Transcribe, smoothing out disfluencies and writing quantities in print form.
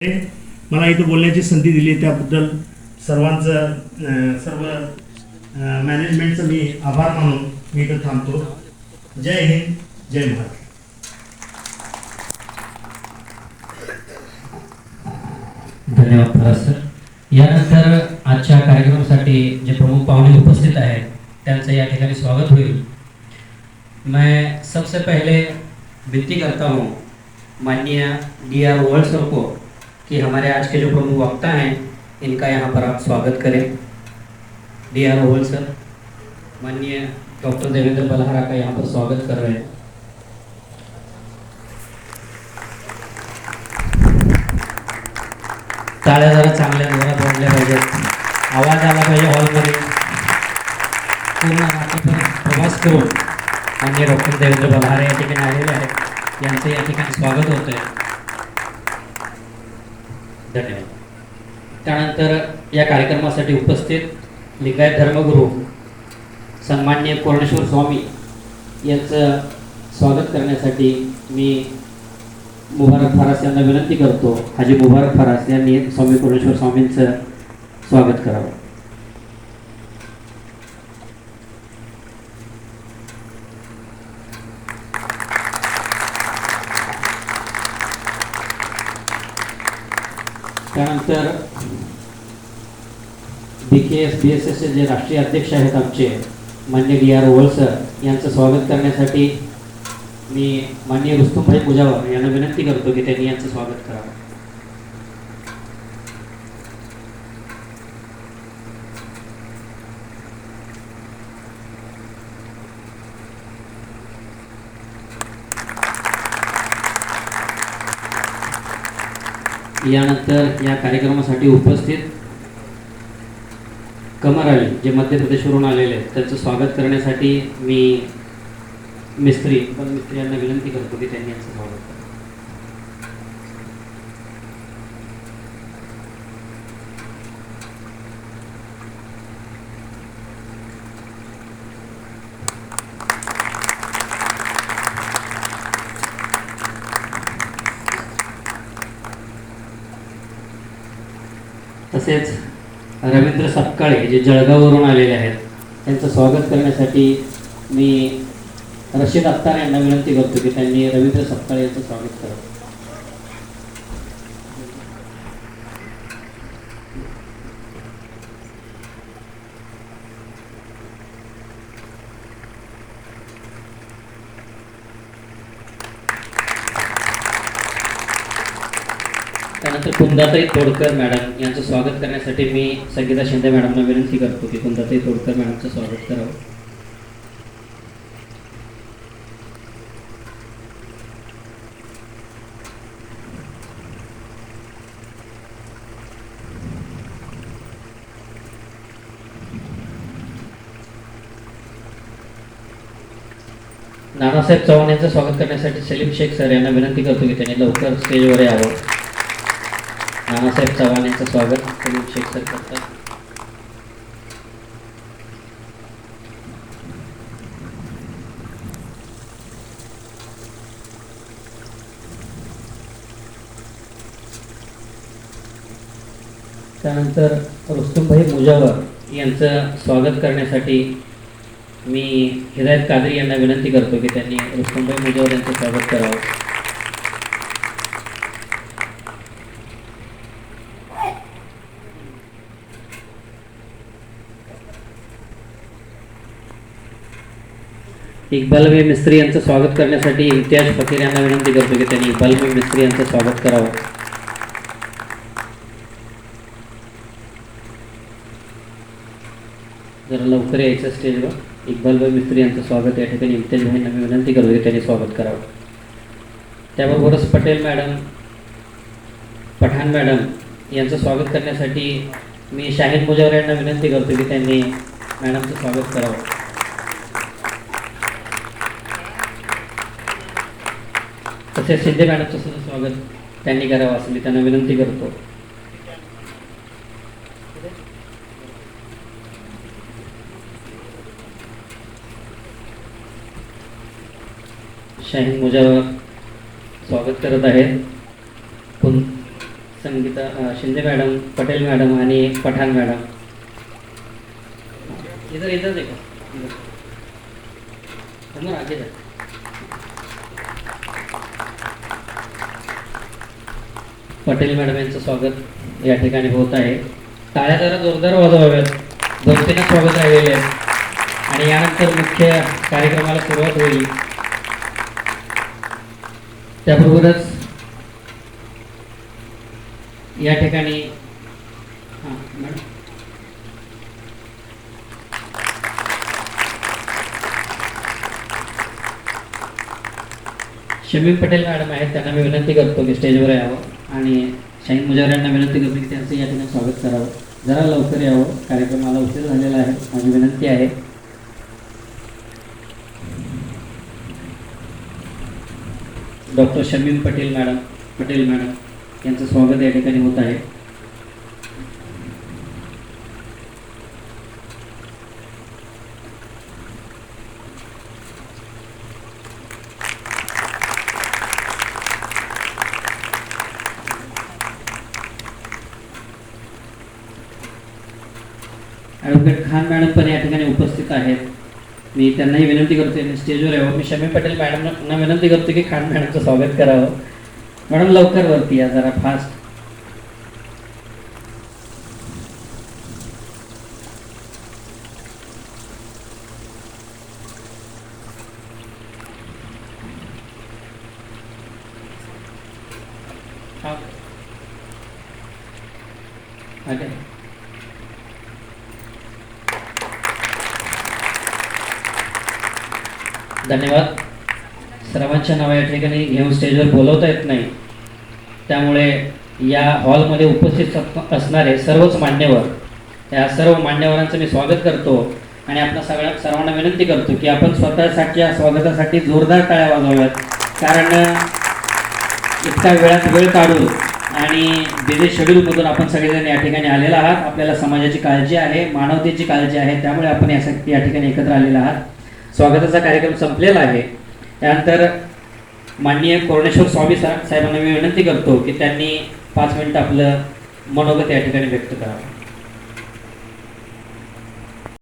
मला इथं बोलण्याची संधी दिली त्याबद्दल सर्व मॅनेजमेंटचं मी आभार मानून मी इथं थांबतो. जय हिंद, जय महाराष्ट्र. धन्यवाद फराज सर. यानंतर आजच्या कार्यक्रमासाठी जे प्रमुख पाहुणे उपस्थित आहेत त्यांचं या ठिकाणी स्वागत होईल. मैं सबसे पहले विनती करता हूँ माननीय DR वर्ल्ड सर को कि हमारे आज के जो प्रमुख वक्ता हैं इनका यहाँ पर आप स्वागत करें. DR वर्ल्ड सर माननीय डॉक्टर देवेंद्र बलहारा का यहाँ पर स्वागत कर रहे हैं. टाळ्या जरा चांगल्या जोरात वाजल्या पाहिजेत, आवाज आला पाहिजे हॉलमध्ये. पूर्ण नाट्यपर प्रवास करून माननीय डॉक्टर देवेंद्र बलहारा या ठिकाणी आलेले आहेत, यांचं या ठिकाणी स्वागत होतं आहे. धन्यवाद. त्यानंतर या कार्यक्रमासाठी उपस्थित लिंगायत धर्मगुरू सन्माननीय कोरणेश्वर स्वामी यांचं स्वागत करण्यासाठी मी मुबारक फरास यांना विनंती करतो. हाजी मुबारक फरास यांनी स्वामी कोरणेश्वर स्वामींचं स्वागत करावं. त्यानंतर BKS BSS चे जे राष्ट्रीय अध्यक्ष आहेत आमचे माननीय DR वर्ल्ड सर यांचं स्वागत करण्यासाठी मी माननीय रुस्तुमभाई मुजावर यांना विनंती करतो की त्यांनी यांचं स्वागत करावं. यानंतर या कार्यक्रमासाठी उपस्थित कमर अली जे मध्य प्रदेशवरून आलेले आहेत त्यांचं स्वागत करण्यासाठी मी मिस्त्री यांना विनंती करतो की त्यांनी यांचं स्वागत करावं. तसेच रवींद्र सपकाळे जे जळगाववरून आलेले आहेत त्यांचं स्वागत करण्यासाठी मी रशीद अत्तार यांना विनंती करतो की त्यांनी रवींद्र सपकाळे यांचं स्वागत करावं. त्यानंतर कुंदाताई तोडकर मॅडम यांचं स्वागत करण्यासाठी मी संगीता शिंदे मॅडमना विनंती करतो की कुंदाताई तोडकर मॅडमचं स्वागत करावं. नानासाहेब चव्हाण यांचं स्वागत करण्यासाठी सलीम शेख सर यांना विनंती करतो की त्यांनी लवकर स्टेजवर यावं. नानासाहेब चव्हाण यांचं स्वागत सलीम शेख सर करतात. त्यानंतर रुस्तुमभाई मुजावर यांचं स्वागत करण्यासाठी मी हिदायत कादरी यांना विनंती करतो की त्यांनी रुस्तुमभाई मुजावर यांचं स्वागत करावं. इक्बालभाई मिस्त्री यांचं स्वागत करण्यासाठी इम्तियाज फकीर यांना विनंती करतो की त्यांनी इक्बालभाई मिस्त्री यांचं स्वागत करावं. जरा लवकर यायचं स्टेजवर. इक्बालभाई मिस्त्री यांचं स्वागत या ठिकाणी इम्तियाज भाईंना मी विनंती करतो की त्यांनी स्वागत करावं. त्याबरोबरच पटेल मॅडम, पठाण मॅडम यांचं स्वागत करण्यासाठी मी शाहीद मुजावर यांना विनंती करतो की त्यांनी मॅडमचं स्वागत करावं. तसेच शिंदे मॅडमचं सुद्धा स्वागत त्यांनी करावं असं मी त्यांना विनंती करतो. शाहीन मुजावर स्वागत करत आहेत. संगीता शिंदे मॅडम, पटेल मॅडम आणि पठाण मॅडम. इधर इधर देखो, इधर समोर आगे जा. पटेल मॅडम यांचं स्वागत या ठिकाणी होत आहे. टाळ्या जरा जोरदार वाजवाव्यात. 2-3 स्वागत राहिलेले आहेत आणि यानंतर मुख्य कार्यक्रमाला सुरुवात होईल. त्याबरोबरच या ठिकाणी मॅडम शमीम पटेल मॅडम आहेत, त्यांना मी विनंती करतो की स्टेजवर यावं आणि शाहीन मुजावर यांना विनंती करतो की त्यांचं या ठिकाणी स्वागत करावं. जरा लवकर यावं, कार्यक्रमाला उशीर झालेला आहे, माझी विनंती आहे. डॉक्टर शमीम पटेल मॅडम यांचं स्वागत या ठिकाणी होत आहे. ॲडव्होकेट खान मॅडम पण या ठिकाणी उपस्थित आहेत. मी त्यांनाही विनंती करतो स्टेजवर यावं. मी शमीम पटेल मॅडमना विनंती करतो की खान मॅडमचं स्वागत करावं. मॅडम लवकर वरती या, जरा फास्ट. धन्यवाद. सर्वांच्या नावे या ठिकाणी घेऊन स्टेजवर बोलवता येत नाही, त्यामुळे या हॉलमध्ये उपस्थित असणारे सर्वच मान्यवर, या सर्व मान्यवरांचं मी स्वागत करतो आणि आपल्या सर्वांना विनंती करतो की आपण स्वतःसाठी या स्वागतासाठी जोरदार टाळ्या वाजवाव्यात. कारण इतका वेळ काढून आणि बिझी शेड्यूलमधून आपण सगळेजण या ठिकाणी आलेला आहात. आपल्याला समाजाची काळजी आहे, मानवतेची काळजी आहे, त्यामुळे आपण यासाठी या ठिकाणी एकत्र आलेला आहात. स्वागताचा कार्यक्रम संपलेला आहे. त्यानंतर माननीय कोरणेश्वर स्वामी साहेबांना मी विनंती करतो की त्यांनी 5 मिनिटं आपलं मनोगत या ठिकाणी व्यक्त करावं.